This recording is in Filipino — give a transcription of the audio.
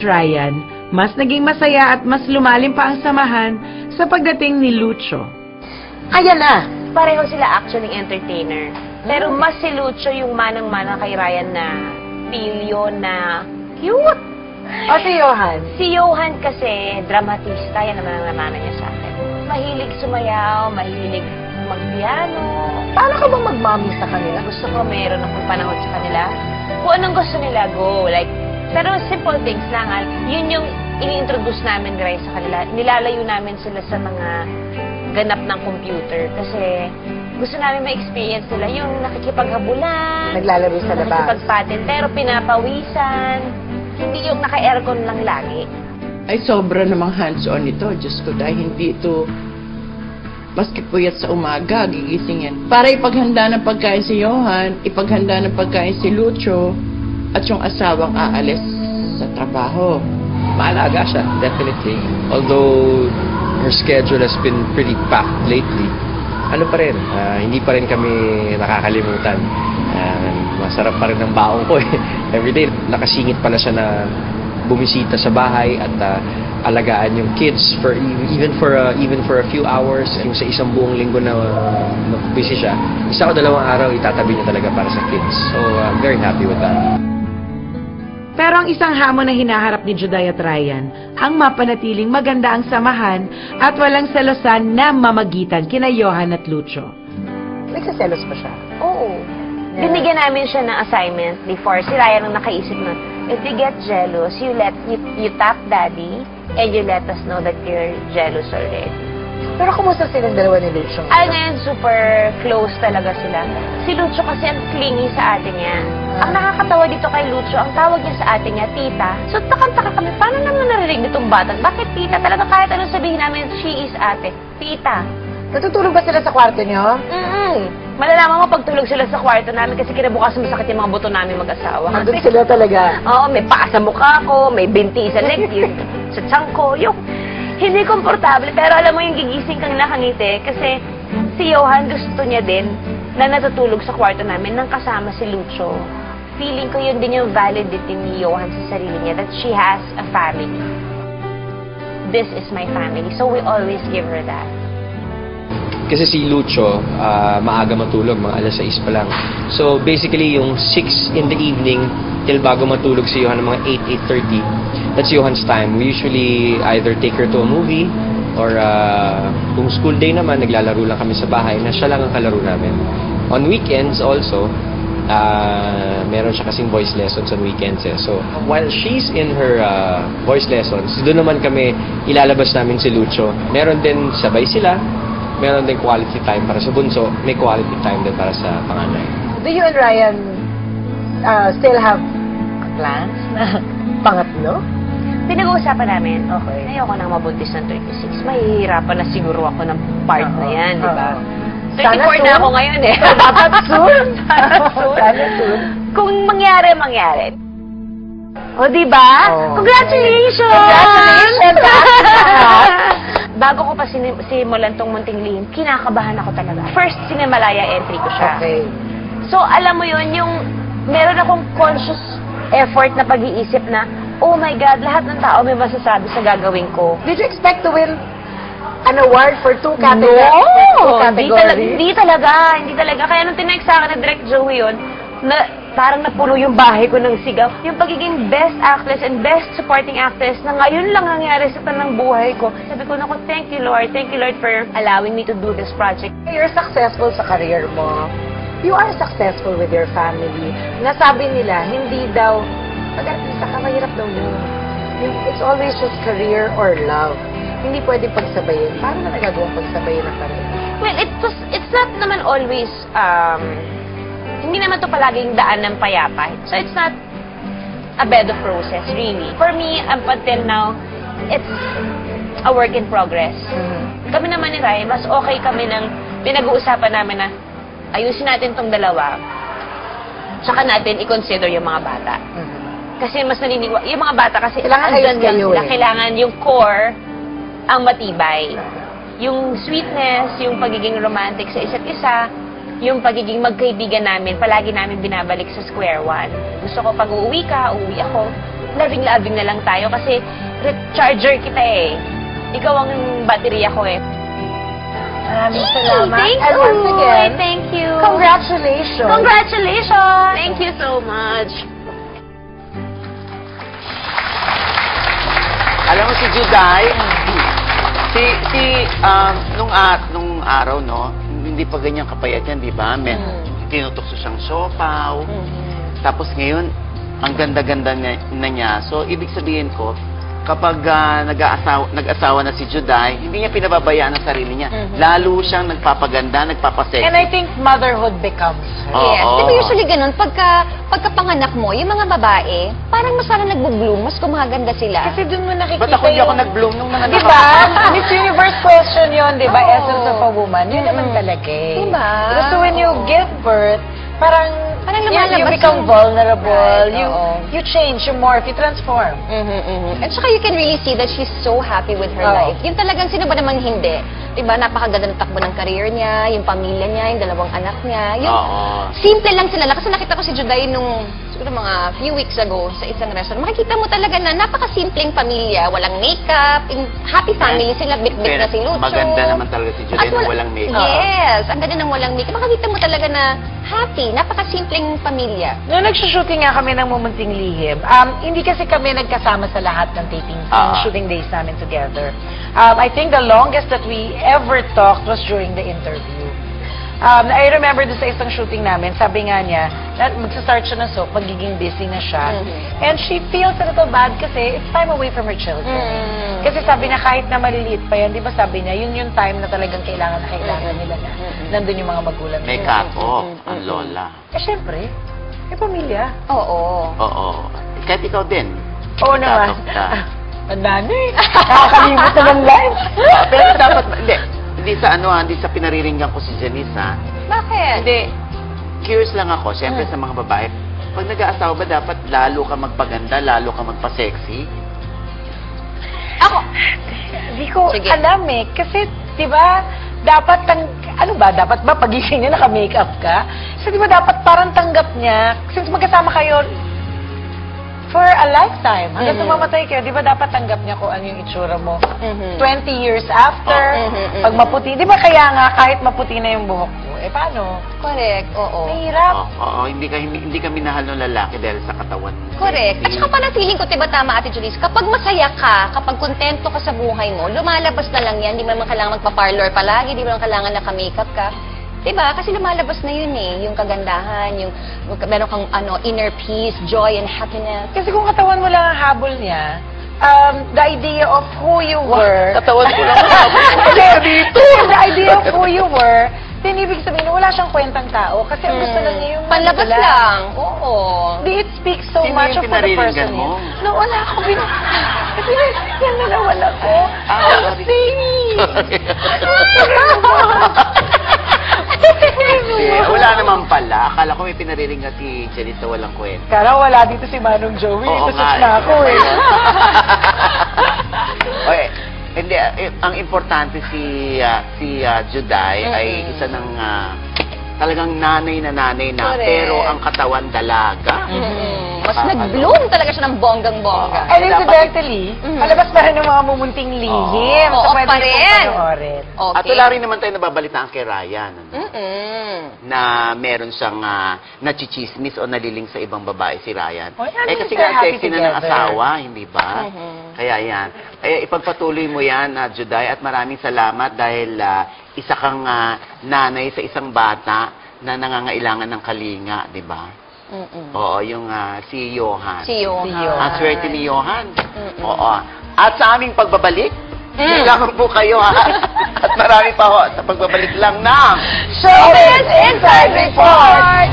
Ryan, mas naging masaya at mas lumalim pa ang samahan sa pagdating ni Lucho. Ayan na! Pareho sila actually entertainer. Pero mas si Lucho yung manang-mana kay Ryan na pilyo na cute. O si Johan? Si Johan kasi dramatista, yan naman ang namana niya sa akin. Mahilig sumayaw, mahilig magpiano. Paano ka bang mag-mommy sa kanila? Gusto ko meron akong panahon sa kanila. Kung anong gusto nila, go. Like, pero simple things lang. Yun yung ini-introduce namin guys sa kanila. Nilalayo namin sila sa mga ganap ng computer. Kasi gusto namin ma-experience nila yung nakikipaghabulan. Naglalaro sa labas. Nakikipagpatentero, pinapawisan. Hindi yung naka-aircon lang lagi. Ay, sobra namang hands-on ito. Diyos ko, dahil hindi ito maski puyat sa umaga, gigisingin. Para ipaghanda ng pagkain si Johan, ipaghanda ng pagkain si Lucho, at yung asawang aalis sa trabaho. Maalaga siya, definitely. Although her schedule has been pretty packed lately, ano pa rin, hindi pa rin kami nakakalimutan. Masarap pa rin ang baong ko eh. Everyday, nakasingit pala siya na bumisita sa bahay at alagaan yung kids for even for a few hours. Yung sa isang buong linggo na busy siya, isa o dalawang araw itatabi niya talaga para sa kids. So I'm very happy with that. Pero ang isang hamon na hinaharap ni Juday at Ryan, ang mapanatiling maganda ang samahan at walang selosan na mamagitan kina Johan at Lucho. Nagsaselos pa siya? Oo. Yeah. Binigyan namin siya ng assignment before. Si Ryan ang nakaisip na, if you get jealous, you tap daddy and you let us know that you're jealous already. Pero kumusta silang dalawa ni Lucho? Ay, ngayon, super close talaga sila. Si Lucho kasi ang clingy sa ate niya. Ang nakakatawa dito kay Lucho, ang tawag niya sa ate niya, tita. So, takang-taka kami, paano naman narinig nitong batang? Bakit tita? Talaga kahit anong sabihin namin, she is ate. Tita. Natutulog ba sila sa kwarto niyo? Malalaman mo pagtulog sila sa kwarto namin kasi kinabukasan masakit yung mga buto namin mag-asawa. Andun sila talaga? Oo, may paa sa mukha ko, may binti sa leg, yung sa tiyan ko, yung hindi komportable. Pero alam mo yung gigising kang nakangiti kasi si Johan gusto niya din na natutulog sa kwarto namin nang kasama si Lucho. Feeling ko yun din yung validity ni Johan sa sarili niya that she has a family. This is my family. So we always give her that. Kasi si Lucho, maaga matulog, mga alas 6 pa lang. So basically yung 6 in the evening till bago matulog si Johan ng mga 8, 8:30, that's Johan's time. We usually either take her to a movie or kung school day naman, naglalaro lang kami sa bahay na siya lang ang kalaro namin. On weekends also, meron siya kasing voice lessons on weekends eh. So while she's in her voice lessons, doon naman kami ilalabas namin si Lucho. Meron din sabay sila, meron din quality time para sa bunso, may quality time din para sa panganay. Do you and Ryan still have plans na pangatlo? Pinag-uusapan namin, okay, ayoko nang mabuntis ng 36. Mahihirapan na siguro ako ng part na yan, di ba? 34 na ako ngayon eh. Dapat soon. Sana soon. Kung mangyari, mangyari. O, di ba? Oh. Congratulations! Congratulations! Bago ko pa simulan tong Munting Lihim, kinakabahan ako talaga. First, Cinemalaya entry ko siya. Okay. So, alam mo yun, yung meron akong conscious effort na pag-iisip na, oh my God, lahat ng tao may masasabi sa gagawin ko. Did you expect to win an award for two No! categories? Hindi talaga. Kaya nung tinext sa akin na Direct Joey yun, na parang napuno yung bahay ko ng sigaw. Yung pagiging best actress and best supporting actress na ngayon lang nangyari sa tanang buhay ko. Sabi ko, naku, thank you Lord for allowing me to do this project. You're successful sa career mo. You are successful with your family. Nasabi nila, hindi daw, pag-artista ka, mahirap daw yun. It's always just career or love. Hindi pwede pagsabayin. Paano na nagagawang pagsabayin ang career? Well, it's not naman always, hindi naman to palaging daan ng payapa. So it's not a bed of roses, really. For me, up until now, it's a work in progress. Kami naman ni Rai, mas okay kami ng pinag-uusapan namin na ayusin natin tong dalawa, tsaka natin i-consider yung mga bata. Kasi mas naniniwala, yung mga bata kasi kailangan andyan lang sila. eh. Kailangan yung core ang matibay. Yung sweetness, yung pagiging romantic sa isa't isa, yung pagiging magkaibigan namin, palagi namin binabalik sa square one. Gusto ko pag uuwi ka, uuwi ako, labing-labing na lang tayo kasi recharger kita eh. Ikaw ang baterya ko eh. Maraming salamat. Thank And you. once again, Thank you. congratulations. Congratulations. Thank you so much. Alam mo si Juday, nung araw, no, hindi pa ganyan kapayat yan, di ba? Tinutukso siyang siopaw. Tapos ngayon, ang ganda-ganda na niya. So, ibig sabihin ko, kapag nag-asawa na si Juday, hindi niya pinababayaan ang sarili niya. Lalo siyang nagpapaganda, nagpapasexy. And I think motherhood becomes her. Yes. Oo. Di ba usually ganun, pagkapanganak mo, yung mga babae, parang mas parang nagbo-bloom, mas gumaganda sila. Kasi dun mo nakikita Ba't ako hindi ako nag-bloom nung mga Diba? Miss Universe question yun, diba? Oo. Essence of a woman. Yun naman talaga eh. Diba? So when you give birth, parang you lumalabas become yung- vulnerable. Right, oo. You change, you morph, you transform. At saka you can really see that she's so happy with her Oo. life. Yung talagang sino ba naman hindi? Diba, napakaganda ng takbo ng career niya, yung pamilya niya, yung dalawang anak niya. Yung Oo. simple lang sila. Kasi nakita ko si Juday nung siguro mga few weeks ago sa isang restaurant. Makikita mo talaga na napakasimpleng pamilya. Walang makeup, happy family sila, bit-bit na si Lucho. Maganda naman talaga si Juday At nang walang makeup. Yes, ang ganda ng walang makeup. Makikita mo talaga na happy, napakasimpleng pamilya. Noong nagsushooting nga kami ng Mumunting Lihim, hindi kasi kami nagkasama sa lahat ng taping shooting days namin together. I think the longest that we ever talked was during the interview. I remember doon sa isang shooting namin, sabi nga niya, na magsa-start siya ng soap, magiging busy na siya. And she feels a little bad kasi it's time away from her children. Kasi sabi niya, kahit na maliliit pa yan, di ba sabi niya, yun yung time na talagang kailangan nila na nandun yung mga magulang May nila. cut-off, ang lola. Eh, syempre, may pamilya. Oo. Oo. Kahit ikaw din. Oo naman. Cut-off ka. Ang nanay. Nakakalimot na ng life. Pero dapat, hindi sa pinariringgan ko si Janice, ha? Bakit? Hindi. Curious lang ako, syempre sa mga babae, pag nag-aasawa ba dapat lalo ka magpaganda, lalo ka magpa-sexy? Ako. Hindi ko Sige. alam eh. Kasi, di ba, dapat, dapat ba pagising niya naka-makeup ka? So, di ba dapat parang tanggap niya, since magkasama kayo for a lifetime, hanggang mamatay kayo, di ba dapat tanggap niya kung ano yung itsura mo? 20 years after, pag maputi, di ba kaya nga kahit maputi na yung buhok mo, eh paano? Correct, oo. Mahirap. Oo, hindi ka minahal ng lalaki dahil sa katawan. Correct. At saka pala feeling ko, diba tama Ate Julius, kapag masaya ka, kapag kontento ka sa buhay mo, lumalabas na lang yan, di mo naman kailangan magpa-parlor palagi, di mo naman kailangan naka-makeup ka. Diba? Kasi lumalabas na yun eh, yung kagandahan, yung meron kang inner peace, joy, and happiness. Kasi kung katawan mo lang ang habol niya, the idea of who you were... Katawan ko lang. The idea of who you were, then ibig sabihin, wala siyang kwentang tao. Kasi ang gusto lang niya yung... Panlabas manipula. lang. Oo. It speaks so Sino much yung of the pinariringgan person. mo? No, wala ako. Pinariringgan na wala ko. Wala naman pala. Akala ko may pinariringgan si Janice na walang kwenta. Kala wala dito si Manong Joey. Oo Ito nga, na ako eh. Okay. Hindi, ang importante si Juday ay isa ng talagang nanay na Correct. pero ang katawan dalaga. Mas nag-bloom talaga siya ng bonggang-bongga. And incidentally, palabas pa rin ng mga mumunting lihim. Oo, So, pwede pa niyo rin. pong panoorin. Okay. At wala rin naman tayo nababalitaan kay Ryan. Na meron siyang nachichismis o naliling sa ibang babae si Ryan. Oh, yeah, Kasi they're nga happy sexy na ng together. asawa, hindi ba? Kaya yan. Ipagpatuloy mo yan, Juday, at maraming salamat dahil isa kang nanay sa isang bata na nangangailangan ng kalinga, di ba? Oo, yung si Johan. Si Johan. Ang swerte ni Johan. Oo. At sa aming pagbabalik, kailangan po kayo, ha? At marami pa ho sa pagbabalik lang ng Showbiz Inside Report!